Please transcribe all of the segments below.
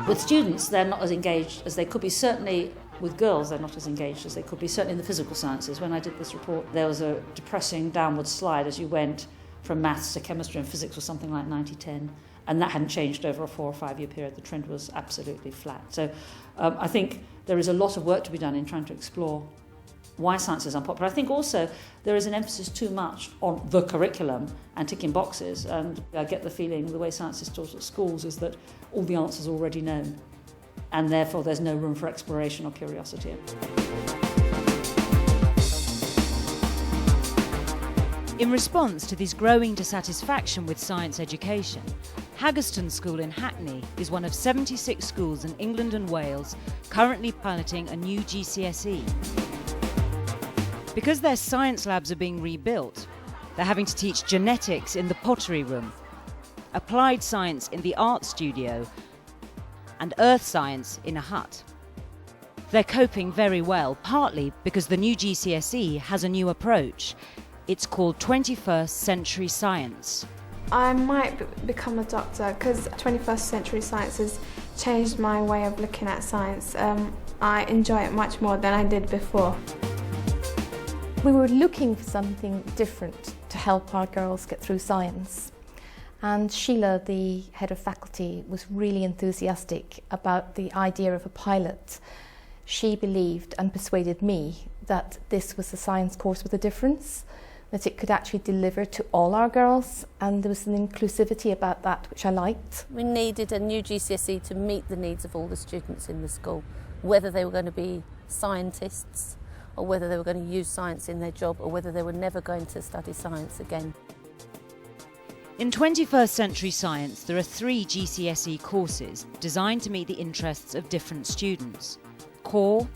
With students, they're not as engaged as they could be. Certainly with girls, they're not as engaged as they could be. Certainly in the physical sciences. When I did this report, there was a depressing downward slide as you went from maths to chemistry, and physics was something like 90-10. And that hadn't changed over a 4 or 5 year period. The trend was absolutely flat. So I think there is a lot of work to be done in trying to explore why science is unpopular. I think also there is an emphasis too much on the curriculum and ticking boxes. And I get the feeling the way science is taught at schools is that all the answers are already known. And therefore there's no room for exploration or curiosity. In response to this growing dissatisfaction with science education, Haggerston School in Hackney is one of 76 schools in England and Wales currently piloting a new GCSE. Because their science labs are being rebuilt, they're having to teach genetics in the pottery room, applied science in the art studio, and earth science in a hut. They're coping very well, partly because the new GCSE has a new approach. It's called 21st Century Science. I might become a doctor because 21st Century Science has changed my way of looking at science. I enjoy it much more than I did before. We were looking for something different to help our girls get through science. And Sheila, the head of faculty, was really enthusiastic about the idea of a pilot. She believed and persuaded me that this was a science course with a difference, that it could actually deliver to all our girls, and there was an inclusivity about that which I liked. We needed a new GCSE to meet the needs of all the students in the school, whether they were going to be scientists or whether they were going to use science in their job or whether they were never going to study science again. In 21st Century Science, there are 3 GCSE courses designed to meet the interests of different students: Core,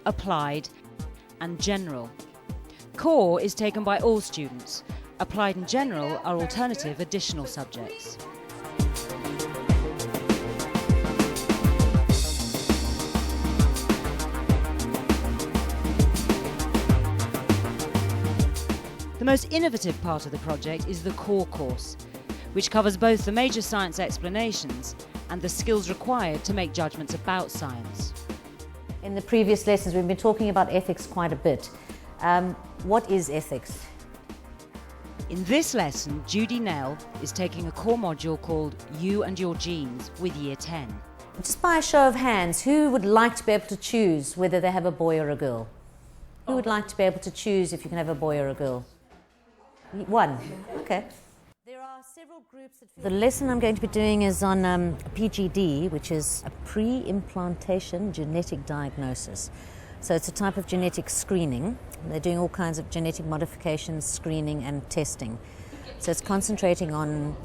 Applied and General. Core is taken by all students. Applied and General are alternative additional subjects. The most innovative part of the project is the Core course, which covers both the major science explanations and the skills required to make judgments about science. In the previous lessons, we've been talking about ethics quite a bit. What is ethics? In this lesson, Judy Nell is taking a core module called You and Your Genes with Year 10. Just by a show of hands, who would like to be able to choose whether they have a boy or a girl? Who would like to be able to choose if you can have a boy or a girl? One. Okay. There are several groups that... The lesson I'm going to be doing is on PGD, which is a pre-implantation genetic diagnosis. So it's a type of genetic screening. They're doing all kinds of genetic modifications, screening and testing. So it's concentrating on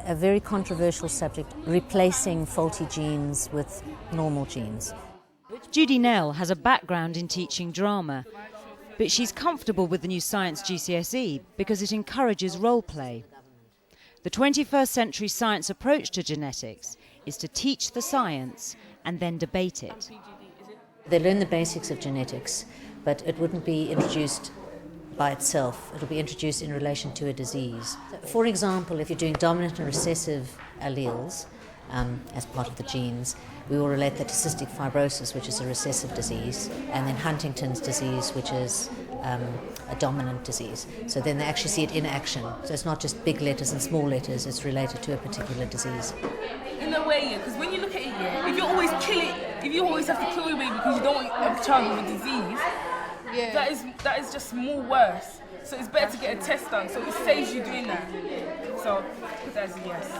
a very controversial subject, replacing faulty genes with normal genes. Judy Nell has a background in teaching drama, but she's comfortable with the new science GCSE because it encourages role play. The 21st Century Science approach to genetics is to teach the science and then debate it. They learn the basics of genetics, but it wouldn't be introduced by itself. It'll be introduced in relation to a disease. For example, if you're doing dominant and recessive alleles as part of the genes, we will relate that to cystic fibrosis, which is a recessive disease, and then Huntington's disease, which is a dominant disease. So then they actually see it in action. So it's not just big letters and small letters, it's related to a particular disease. In a way, because when you look at it, if you always kill it, if you always have to kill your baby because you don't want a child with a disease, that is just more worse. So it's better to get a test done, so it saves you doing that. So put that as a yes.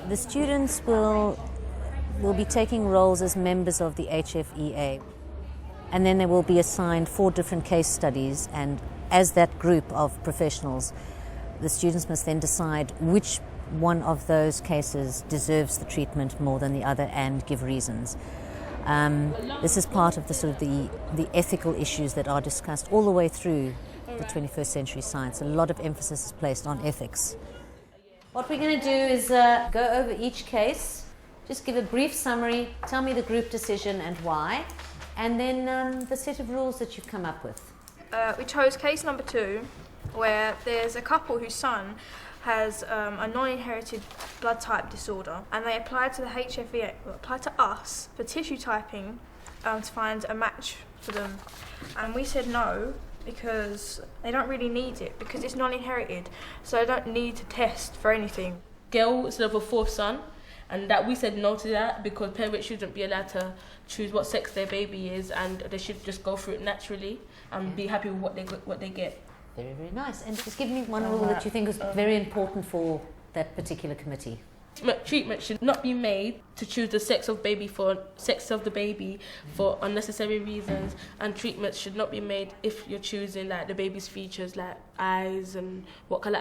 The students will be taking roles as members of the HFEA, and then they will be assigned 4 different case studies, and as that group of professionals, the students must then decide which one of those cases deserves the treatment more than the other and give reasons. This is part of the sort of the ethical issues that are discussed all the way through the 21st Century Science. A lot of emphasis is placed on ethics. What we're going to do is go over each case, just give a brief summary, tell me the group decision and why, and then the set of rules that you've come up with. We chose case number 2, where there's a couple whose son has a non-inherited blood type disorder, and they applied to the HFE, applied to us for tissue typing to find a match for them, and we said no because they don't really need it because it's non-inherited, so they don't need to test for anything. Girl instead of a fourth son, and that we said no to that because parents shouldn't be allowed to choose what sex their baby is, and they should just go through it naturally and be happy with what they get. Very, very nice. And just give me one rule that you think is very important for that particular committee. Treatment should not be made to choose the sex of the baby for unnecessary reasons, and treatment should not be made if you're choosing like the baby's features like eyes and what colour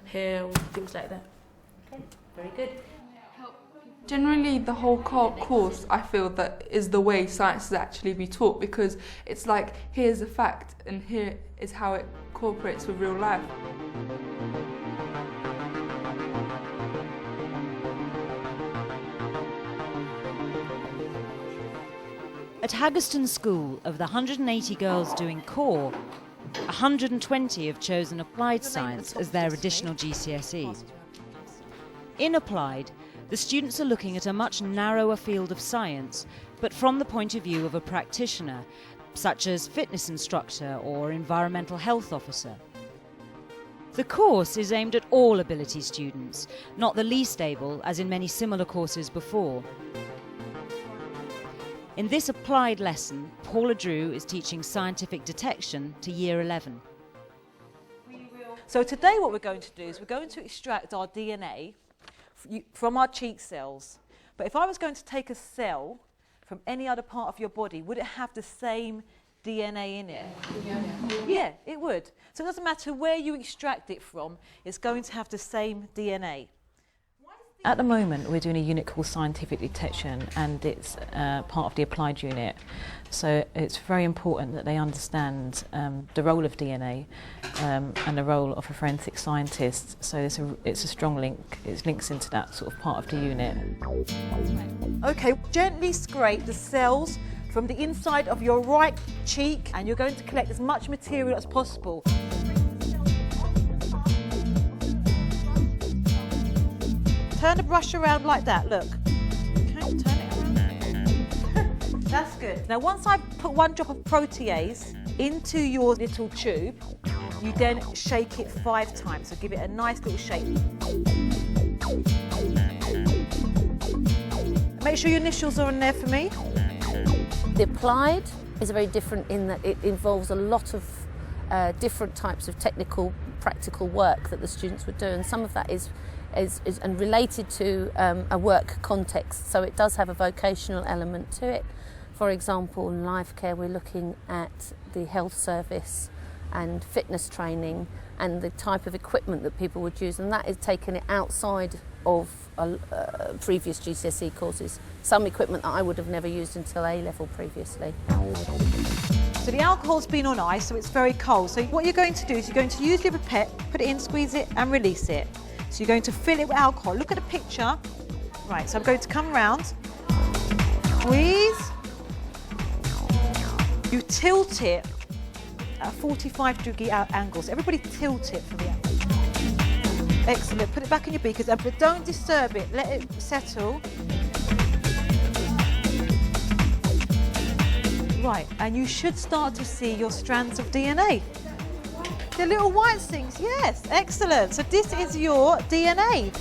hair and things like that. Okay, very good. Generally, the whole course, I feel that is the way science is actually be taught, because it's like, here's a fact and here is how it cooperates with real life. At Haggerston School, of the 180 girls doing core, 120 have chosen applied science as their additional GCSE. In applied, the students are looking at a much narrower field of science, but from the point of view of a practitioner, such as fitness instructor or environmental health officer. The course is aimed at all ability students, not the least able, as in many similar courses before. In this applied lesson, Paula Drew is teaching scientific detection to Year 11. So today what we're going to do is we're going to extract our DNA from our cheek cells. But if I was going to take a cell from any other part of your body, would it have the same DNA in it? Yeah, it would. So it doesn't matter where you extract it from, it's going to have the same DNA. At the moment, we're doing a unit called Scientific Detection, and it's part of the applied unit. So it's very important that they understand the role of DNA and the role of a forensic scientist. So it's a strong link. It links into that sort of part of the unit. Okay, gently scrape the cells from the inside of your right cheek, and you're going to collect as much material as possible. Turn the brush around like that, look. Okay, turn it around. That's good. Now once I put 1 drop of protease into your little tube, you then shake it 5 times, so give it a nice little shake. Make sure your initials are on there for me. The applied is very different in that it involves a lot of different types of technical, practical work that the students would do, and some of that is and related to a work context, so it does have a vocational element to it. For example, in life care we're looking at the health service and fitness training and the type of equipment that people would use, and that is taking it outside of previous GCSE courses. Some equipment that I would have never used until A-level previously. So the alcohol's been on ice, so it's very cold. So what you're going to do is you're going to use your pipette, put it in, squeeze it and release it. So you're going to fill it with alcohol. Look at the picture. Right, so I'm going to come round, squeeze. You tilt it at a 45-degree angle. So everybody tilt it from the angle. Excellent. Put it back in your beakers, but don't disturb it. Let it settle. Right, and you should start to see your strands of DNA. The little white things, yes, excellent. So this is your DNA.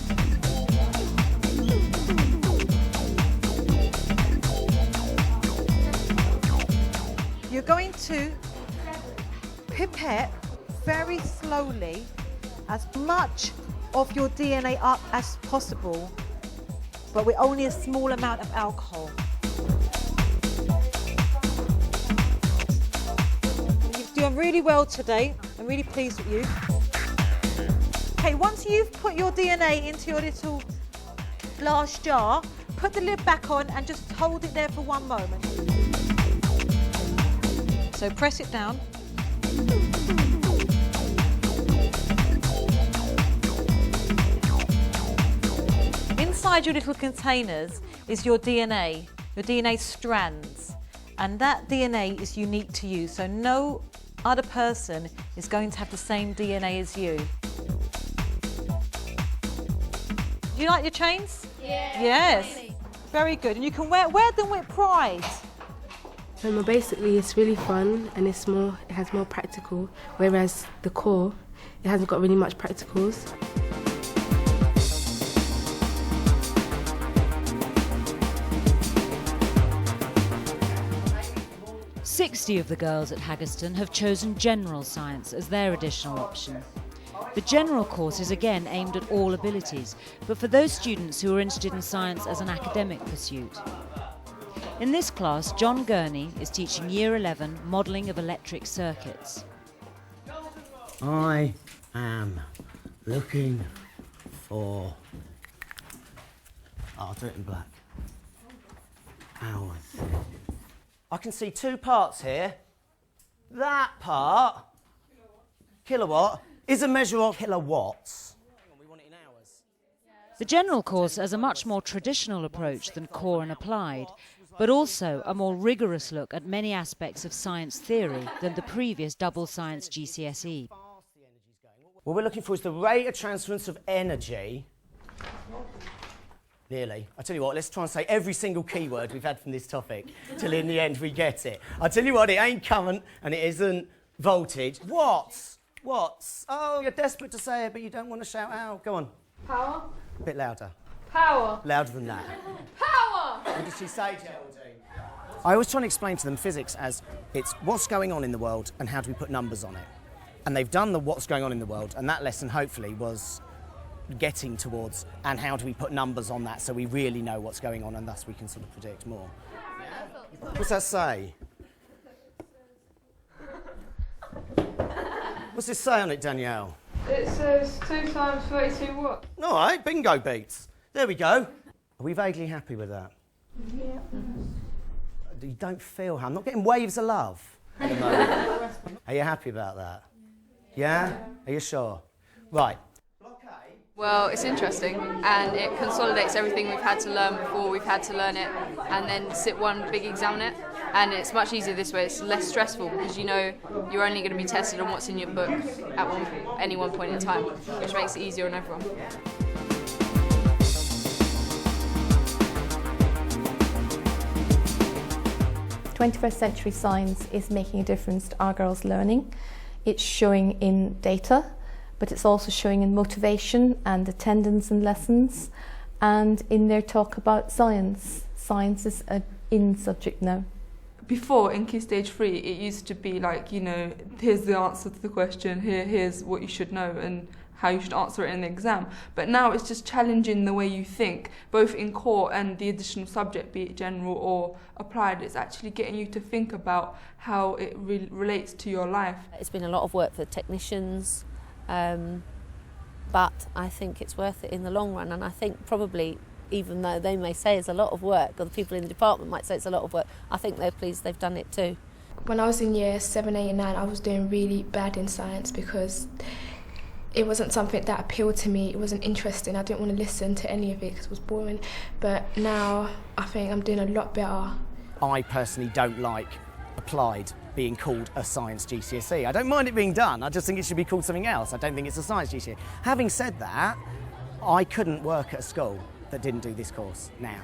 You're going to pipette very slowly as much of your DNA up as possible, but with only a small amount of alcohol. You're doing really well today. I'm really pleased with you. Okay, once you've put your DNA into your little glass jar, put the lid back on and just hold it there for 1 moment. So press it down. Inside your little containers is your DNA strands, and that DNA is unique to you, so no other person is going to have the same DNA as you. Do you like your chains? Yeah. Yes. Really. Very good. And you can wear them with pride. Basically, it's really fun and it has more practical, whereas the core, it hasn't got really much practicals. "60 of the girls at Haggerston have chosen general science as their additional option. The general course is again aimed at all abilities, but for those students who are interested in science as an academic pursuit. In this class, John Gurney is teaching Year 11 modelling of electric circuits. I am looking for... I'll do it in black. Hours. I can see two parts here. That part, kilowatt, is a measure of kilowatts. We want it in hours. The general course has a much more traditional approach than core and applied, but also a more rigorous look at many aspects of science theory than the previous double science GCSE. What we're looking for is the rate of transference of energy. Nearly. I tell you what, let's try and say every single keyword we've had from this topic till in the end we get it. I tell you what, it ain't current and it isn't voltage. Watts. Oh, you're desperate to say it, but you don't want to shout out. Go on. Power. A bit louder. Power. Louder than that. Power. What did she say, Geraldine? I always try and explain to them physics as it's what's going on in the world and how do we put numbers on it. And they've done the what's going on in the world, and that lesson hopefully was getting towards and how do we put numbers on that so we really know what's going on and thus we can sort of predict more. What's that say? What's this say on it, Danielle? It says 2 times 32 what? All right, bingo beats. There we go. Are we vaguely happy with that? Yeah. You don't feel how I'm not getting waves of love at the moment. Are you happy about that? Yeah? Are you sure? Right. Well, it's interesting and it consolidates everything we've had to learn before we've had to learn it and then sit one big exam on it, and it's much easier this way. It's less stressful because you know you're only going to be tested on what's in your book at any one point in time, which makes it easier on everyone. "21st century science is making a difference to our girls' learning. It's showing in data, but it's also showing in motivation and attendance and lessons, and in their talk about science. Science is an in subject now." Before, in Key Stage 3, it used to be like, you know, here's the answer to the question, here's what you should know and how you should answer it in the exam. But now it's just challenging the way you think, both in core and the additional subject, be it general or applied. It's actually getting you to think about how it relates to your life. It's been a lot of work for technicians, but I think it's worth it in the long run, and I think probably, even though they may say it's a lot of work, or the people in the department might say it's a lot of work, I think they're pleased they've done it too. When I was in year 7, 8 and 9, I was doing really bad in science because it wasn't something that appealed to me. It wasn't interesting. I didn't want to listen to any of it because it was boring. But now I think I'm doing a lot better. I personally don't like applied being called a science GCSE. I don't mind it being done, I just think it should be called something else. I don't think it's a science GCSE. Having said that, I couldn't work at a school that didn't do this course now.